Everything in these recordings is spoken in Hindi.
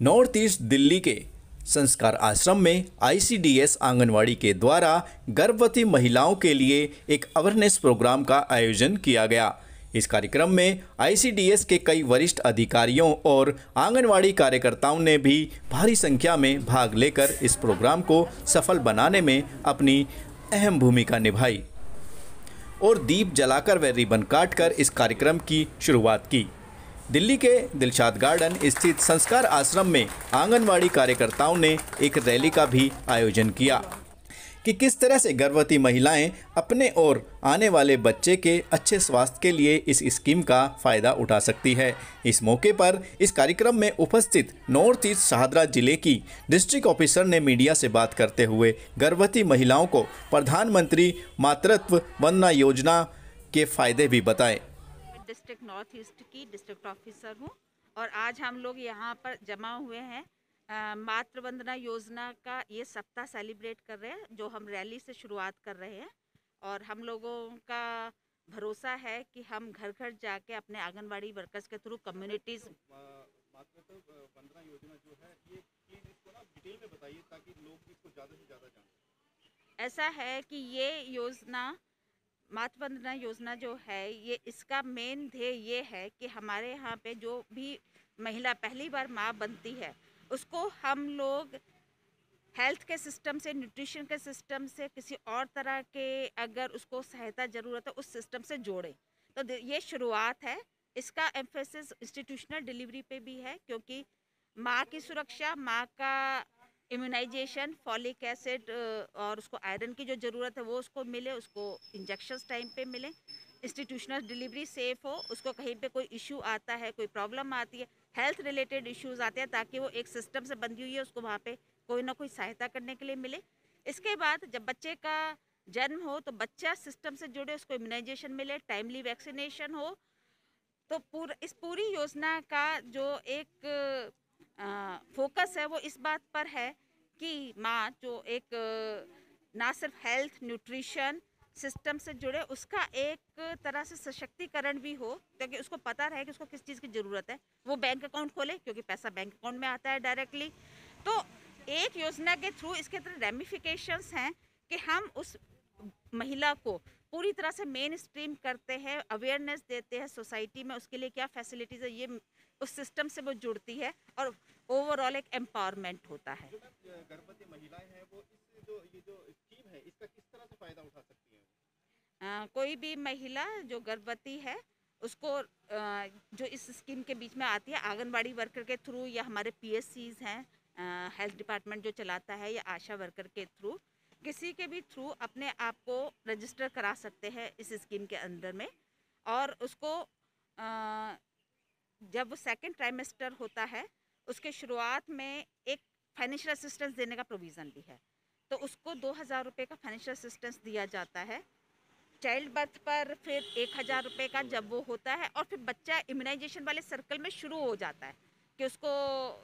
नॉर्थ ईस्ट दिल्ली के संस्कार आश्रम में आईसीडीएस आंगनवाड़ी के द्वारा गर्भवती महिलाओं के लिए एक अवेयरनेस प्रोग्राम का आयोजन किया गया। इस कार्यक्रम में आईसीडीएस के कई वरिष्ठ अधिकारियों और आंगनवाड़ी कार्यकर्ताओं ने भी भारी संख्या में भाग लेकर इस प्रोग्राम को सफल बनाने में अपनी अहम भूमिका निभाई और दीप जलाकर व रिबन काटकर इस कार्यक्रम की शुरुआत की। दिल्ली के दिलशाद गार्डन स्थित संस्कार आश्रम में आंगनवाड़ी कार्यकर्ताओं ने एक रैली का भी आयोजन किया कि किस तरह से गर्भवती महिलाएं अपने और आने वाले बच्चे के अच्छे स्वास्थ्य के लिए इस स्कीम का फ़ायदा उठा सकती है। इस मौके पर इस कार्यक्रम में उपस्थित नॉर्थ ईस्ट शाहदरा जिले की डिस्ट्रिक्ट ऑफिसर ने मीडिया से बात करते हुए गर्भवती महिलाओं को प्रधानमंत्री मातृत्व वंदना योजना के फ़ायदे भी बताए। डिस्ट्रिक्ट नॉर्थ ईस्ट की डिस्ट्रिक्ट ऑफिसर हूँ और आज हम लोग यहाँ पर जमा हुए हैं मातृ वंदना योजना का ये सप्ताह सेलिब्रेट कर रहे हैं, जो हम रैली से शुरुआत कर रहे हैं। और हम लोगों का भरोसा है कि हम घर घर जाके अपने आंगनवाड़ी वर्कर्स के थ्रू कम्युनिटीज़ मातृत्व वंदना योजना जो है, ये प्लीज़ इसको ना डिटेल में बताइए ताकि लोग इसको ज़्यादा से ज़्यादा जानें। ऐसा है कि ये योजना मातृ वंदना योजना जो है, ये इसका मेन ध्येय ये है कि हमारे यहाँ पे जो भी महिला पहली बार माँ बनती है उसको हम लोग हेल्थ के सिस्टम से, न्यूट्रिशन के सिस्टम से, किसी और तरह के अगर उसको सहायता ज़रूरत है उस सिस्टम से जोड़ें। तो ये शुरुआत है। इसका एम्फेसिस इंस्टीट्यूशनल डिलीवरी पे भी है, क्योंकि माँ की सुरक्षा, माँ का इम्यूनाइजेशन, फॉलिक एसिड और उसको आयरन की जो ज़रूरत है वो उसको मिले, उसको इंजेक्शंस टाइम पे मिले, इंस्टीट्यूशनल डिलीवरी सेफ़ हो, उसको कहीं पे कोई इशू आता है, कोई प्रॉब्लम आती है, हेल्थ रिलेटेड इश्यूज़ आते हैं, ताकि वो एक सिस्टम से बंधी हुई है, उसको वहाँ पे कोई ना कोई सहायता करने के लिए मिले। इसके बाद जब बच्चे का जन्म हो तो बच्चा सिस्टम से जुड़े, उसको इम्यूनाइजेशन मिले, टाइमली वैक्सीनेशन हो। तो इस पूरी योजना का जो एक फोकस है वो इस बात पर है कि माँ जो एक ना सिर्फ हेल्थ न्यूट्रिशन सिस्टम से जुड़े, उसका एक तरह से सशक्तिकरण भी हो, क्योंकि उसको पता रहे कि उसको किस चीज़ की ज़रूरत है। वो बैंक अकाउंट खोले, क्योंकि पैसा बैंक अकाउंट में आता है डायरेक्टली। तो एक योजना के थ्रू इसके तरह रेमिफिकेशंस हैं कि हम उस महिला को पूरी तरह से मेन स्ट्रीम करते हैं, अवेयरनेस देते हैं सोसाइटी में, उसके लिए क्या फैसिलिटीज़ है, ये उस सिस्टम से वो जुड़ती है और ओवरऑल एक एम्पावरमेंट होता है। गर्भवती महिलाएं हैं वो ये जो स्कीम है इसका किस तरह से फ़ायदा उठा सकती हैं? कोई भी महिला जो गर्भवती है उसको जो इस स्कीम के बीच में आती है, आंगनबाड़ी वर्कर के थ्रू या हमारे पीएससीज हैं, हेल्थ डिपार्टमेंट जो चलाता है, या आशा वर्कर के थ्रू, किसी के भी थ्रू अपने आप को रजिस्टर करा सकते हैं इस स्कीम के अंदर में। और उसको जब वो सेकेंड ट्राइमेस्टर होता है उसके शुरुआत में एक फाइनेंशियल असिस्टेंस देने का प्रोविज़न भी है, तो उसको 2000 रुपये का फाइनेंशियल असिस्टेंस दिया जाता है। चाइल्ड बर्थ पर फिर 1000 रुपये का जब वो होता है, और फिर बच्चा इम्यूनाइजेशन वाले सर्कल में शुरू हो जाता है कि उसको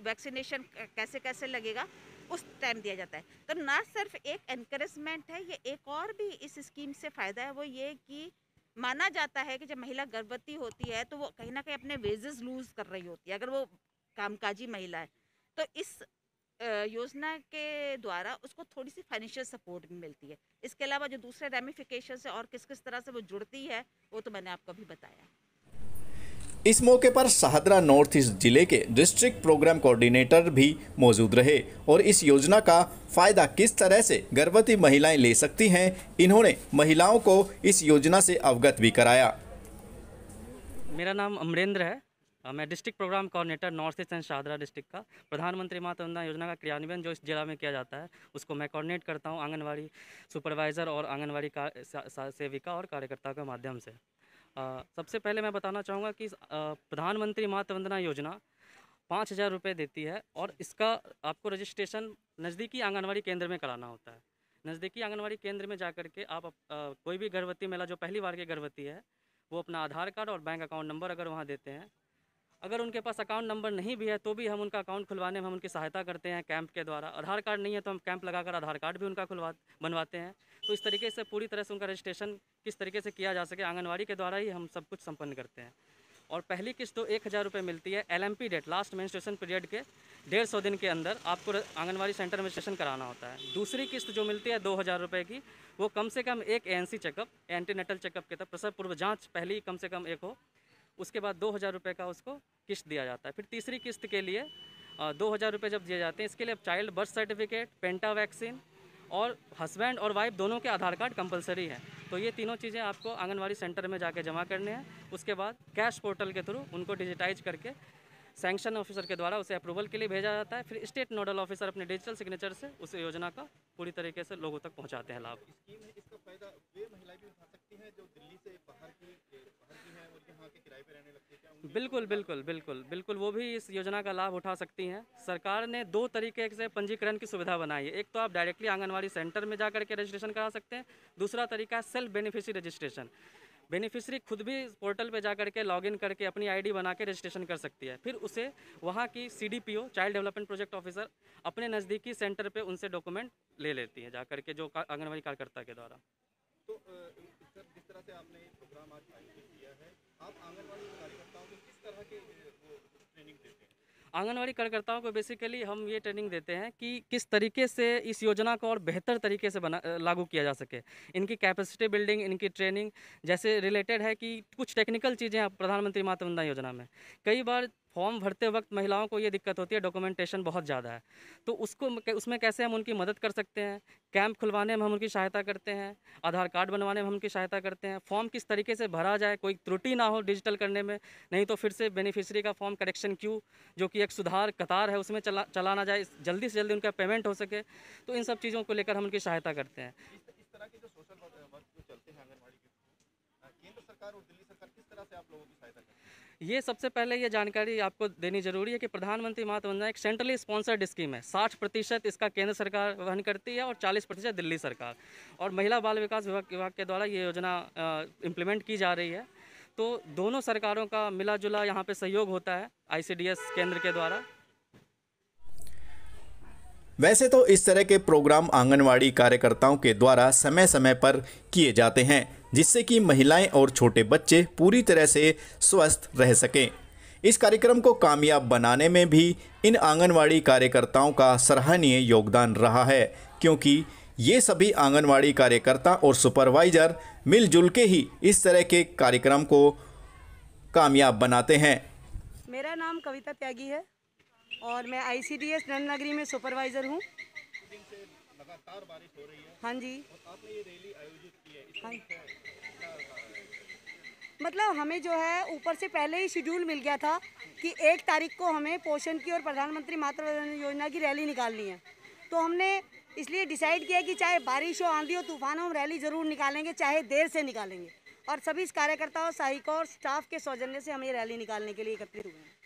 वैक्सीनेशन कैसे कैसे लगेगा, उस टाइम दिया जाता है। तो ना सिर्फ एक एनकरेजमेंट है, ये एक और भी इस स्कीम से फ़ायदा है, वो ये कि माना जाता है कि जब महिला गर्भवती होती है तो वो कहीं ना कहीं अपने वेजेस लूज़ कर रही होती है, अगर वो कामकाजी महिला है। तो इस योजना के द्वारा उसको थोड़ी सी फाइनेंशियल सपोर्ट भी मिलती है। इसके अलावा जो दूसरे रेमिफिकेशन है और किस किस तरह से वो जुड़ती है वो तो मैंने आपको अभी बताया। इस मौके पर शाहदरा नॉर्थ ईस्ट जिले के डिस्ट्रिक्ट प्रोग्राम कोऑर्डिनेटर भी मौजूद रहे और इस योजना का फ़ायदा किस तरह से गर्भवती महिलाएं ले सकती हैं, इन्होंने महिलाओं को इस योजना से अवगत भी कराया। मेरा नाम अमरेंद्र है। मैं district programme coordinator north east and Shahdara district का। प्रधानमंत्री मातृ वंदना योजना का क्रियान्वयन जो इस जिला में किया जाता है उसको मैं कोऑर्डिनेट करता हूँ आंगनवाड़ी सुपरवाइज़र और आंगनवाड़ी सेविका और कार्यकर्ता के माध्यम से। सबसे पहले मैं बताना चाहूँगा कि प्रधानमंत्री मातृ वंदना योजना 5000 रुपये देती है, और इसका आपको रजिस्ट्रेशन नज़दीकी आंगनवाड़ी केंद्र में कराना होता है। नज़दीकी आंगनवाड़ी केंद्र में जा कर के आप कोई भी गर्भवती महिला जो पहली बार की गर्भवती है वो अपना आधार कार्ड और बैंक अकाउंट नंबर अगर वहाँ देते हैं, अगर उनके पास अकाउंट नंबर नहीं भी है तो भी हम उनका अकाउंट खुलवाने में हम उनकी सहायता करते हैं कैंप के द्वारा। आधार कार्ड नहीं है तो हम कैंप लगाकर आधार कार्ड भी उनका बनवाते हैं। तो इस तरीके से पूरी तरह से उनका रजिस्ट्रेशन किस तरीके से किया जा सके आंगनवाड़ी के द्वारा ही हम सब कुछ संपन्न करते हैं। और पहली किस्त तो 1000 रुपये मिलती है LMP date, last menstruation period के 150 दिन के अंदर आपको आंगनवाड़ी सेंटर में रजिस्ट्रेशन कराना होता है। दूसरी किस्त जो मिलती है 2000 रुपये की, वो कम से कम एक ANC चेकअप, एंटीनेटल चेकअप के तहत प्रसव पूर्व जाँच पहली कम से कम एक हो, उसके बाद 2000 रुपये का उसको किस्त दिया जाता है। फिर तीसरी किस्त के लिए 2000 रुपये जब दिए जाते हैं, इसके लिए चाइल्ड बर्थ सर्टिफिकेट, पेंटा वैक्सीन और हस्बैंड और वाइफ दोनों के आधार कार्ड कंपलसरी है। तो ये तीनों चीज़ें आपको आंगनवाड़ी सेंटर में जाके जमा करने हैं। उसके बाद कैश पोर्टल के थ्रू उनको डिजिटाइज करके सैंक्शन ऑफिसर के द्वारा उसे अप्रूवल के लिए भेजा जाता है। फिर स्टेट नोडल ऑफिसर अपने डिजिटल सिग्नेचर से उस योजना का पूरी तरीके से लोगों तक पहुंचाते हैं लाभ। स्कीम है, इसका फायदा वे महिलाएं भी उठा सकती हैं जो दिल्ली से बाहर की हैं और यहाँ के किराए पे रहने लगती हैं? बिल्कुल बिल्कुल बिल्कुल बिल्कुल, वो भी इस योजना का लाभ उठा सकती हैं। सरकार ने 2 तरीके से पंजीकरण की सुविधा बनाई है। एक तो आप डायरेक्टली आंगनवाड़ी सेंटर में जा करके रजिस्ट्रेशन करा सकते हैं, दूसरा तरीका है सेल्फ बेनिफिशियरी रजिस्ट्रेशन। बेनिफिशियरी खुद भी पोर्टल पे जा करके लॉगिन करके अपनी ID बना के रजिस्ट्रेशन कर सकती है। फिर उसे वहाँ की CDPO, child development project officer, अपने नज़दीकी सेंटर पे उनसे डॉक्यूमेंट ले लेती है जा करके, जो आंगनवाड़ी कार्यकर्ता के द्वारा। तो सर, जिस तरह से आपने ये प्रोग्राम आज आयोजित किया है, आप आंगनवाड़ी कार्यकर्ताओं को किस तरह के ट्रेनिंग देते हैं? आंगनवाड़ी कार्यकर्ताओं को बेसिकली हम ये ट्रेनिंग देते हैं कि किस तरीके से इस योजना को और बेहतर तरीके से लागू किया जा सके। इनकी कैपेसिटी बिल्डिंग, इनकी ट्रेनिंग जैसे रिलेटेड है कि कुछ टेक्निकल चीज़ें प्रधानमंत्री मातृ वंदना योजना में कई बार फॉर्म भरते वक्त महिलाओं को ये दिक्कत होती है, डॉक्यूमेंटेशन बहुत ज़्यादा है, तो उसमें कैसे हम उनकी मदद कर सकते हैं। कैंप खुलवाने में हम उनकी सहायता करते हैं, आधार कार्ड बनवाने में हम उनकी सहायता करते हैं, फॉर्म किस तरीके से भरा जाए, कोई त्रुटि ना हो डिजिटल करने में, नहीं तो फिर से बेनिफिशियरी का फॉर्म करेक्शन क्यू जो कि एक सुधार कतार है उसमें चला ना जाए, जल्दी से जल्दी उनका पेमेंट हो सके। तो इन सब चीज़ों को लेकर हम उनकी सहायता करते हैं। इस तरह के जो सोशल वर्क जो चलते हैं आंगनवाड़ी के, केंद्र सरकार और दिल्ली सरकार किस तरह से आप लोगों की सहायता करते हैं? ये सबसे पहले ये जानकारी आपको देनी जरूरी है कि प्रधानमंत्री मातृ वंदना एक सेंट्रली स्पॉन्सर्ड स्कीम है। 60% इसका केंद्र सरकार वहन करती है और 40% दिल्ली सरकार, और महिला बाल विकास विभाग के द्वारा ये योजना इम्प्लीमेंट की जा रही है। तो दोनों सरकारों का मिला जुला यहाँ पे सहयोग होता है ICDS केंद्र के द्वारा। वैसे तो इस तरह के प्रोग्राम आंगनवाड़ी कार्यकर्ताओं के द्वारा समय समय पर किए जाते हैं, जिससे कि महिलाएं और छोटे बच्चे पूरी तरह से स्वस्थ रह सकें। इस कार्यक्रम को कामयाब बनाने में भी इन आंगनवाड़ी कार्यकर्ताओं का सराहनीय योगदान रहा है, क्योंकि ये सभी आंगनवाड़ी कार्यकर्ता और सुपरवाइज़र मिलजुल के ही इस तरह के कार्यक्रम को कामयाब बनाते हैं। मेरा नाम कविता त्यागी है और मैं ICDS नंदनगरी में सुपरवाइज़र हूँ। लगातार बारिश हो रही है। हाँ जी। और आपने ये रैली आयोजित की है, हाँ, मतलब हमें जो है ऊपर से पहले ही शेड्यूल मिल गया था कि 1 तारीख को हमें पोषण की और प्रधानमंत्री मातृ वंदना योजना की रैली निकालनी है। तो हमने इसलिए डिसाइड किया कि चाहे बारिश हो, आंधी हो, तूफान हो, हम रैली ज़रूर निकालेंगे, चाहे देर से निकालेंगे। और सभी कार्यकर्ताओं, सहायकों और स्टाफ के सौजन्य से हम ये रैली निकालने के लिए एकत्रित हुए हैं।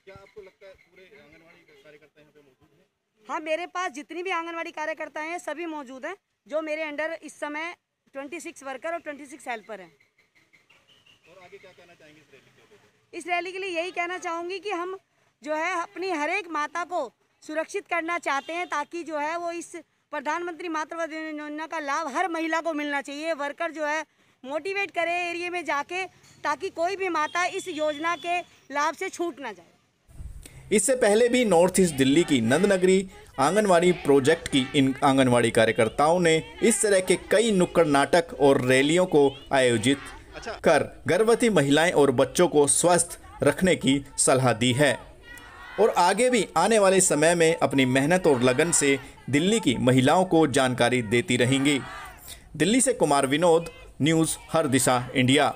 क्या आपको लगता है पूरे आंगनवाड़ी कार्यकर्ता यहाँ पे मौजूद हैं? हाँ, मेरे पास जितनी भी आंगनवाड़ी कार्यकर्ता हैं सभी मौजूद हैं, जो मेरे अंडर इस समय 26 वर्कर और 26 हेल्पर हैं। और आगे क्या कहना चाहेंगे इस रैली के लिए? इस रैली के लिए यही कहना चाहूँगी कि हम जो है अपनी हर एक माता को सुरक्षित करना चाहते हैं, ताकि जो है वो इस प्रधानमंत्री मातृ वंदना योजना का लाभ हर महिला को मिलना चाहिए। वर्कर जो है मोटिवेट करे एरिया में जाके, ताकि कोई भी माता इस योजना के लाभ से छूट ना जाए। इससे पहले भी नॉर्थ ईस्ट दिल्ली की नंदनगरी आंगनवाड़ी प्रोजेक्ट की इन आंगनवाड़ी कार्यकर्ताओं ने इस तरह के कई नुक्कड़ नाटक और रैलियों को आयोजित कर गर्भवती महिलाएं और बच्चों को स्वस्थ रखने की सलाह दी है, और आगे भी आने वाले समय में अपनी मेहनत और लगन से दिल्ली की महिलाओं को जानकारी देती रहेंगी। दिल्ली से कुमार विनोद, न्यूज़ हर दिशा इंडिया।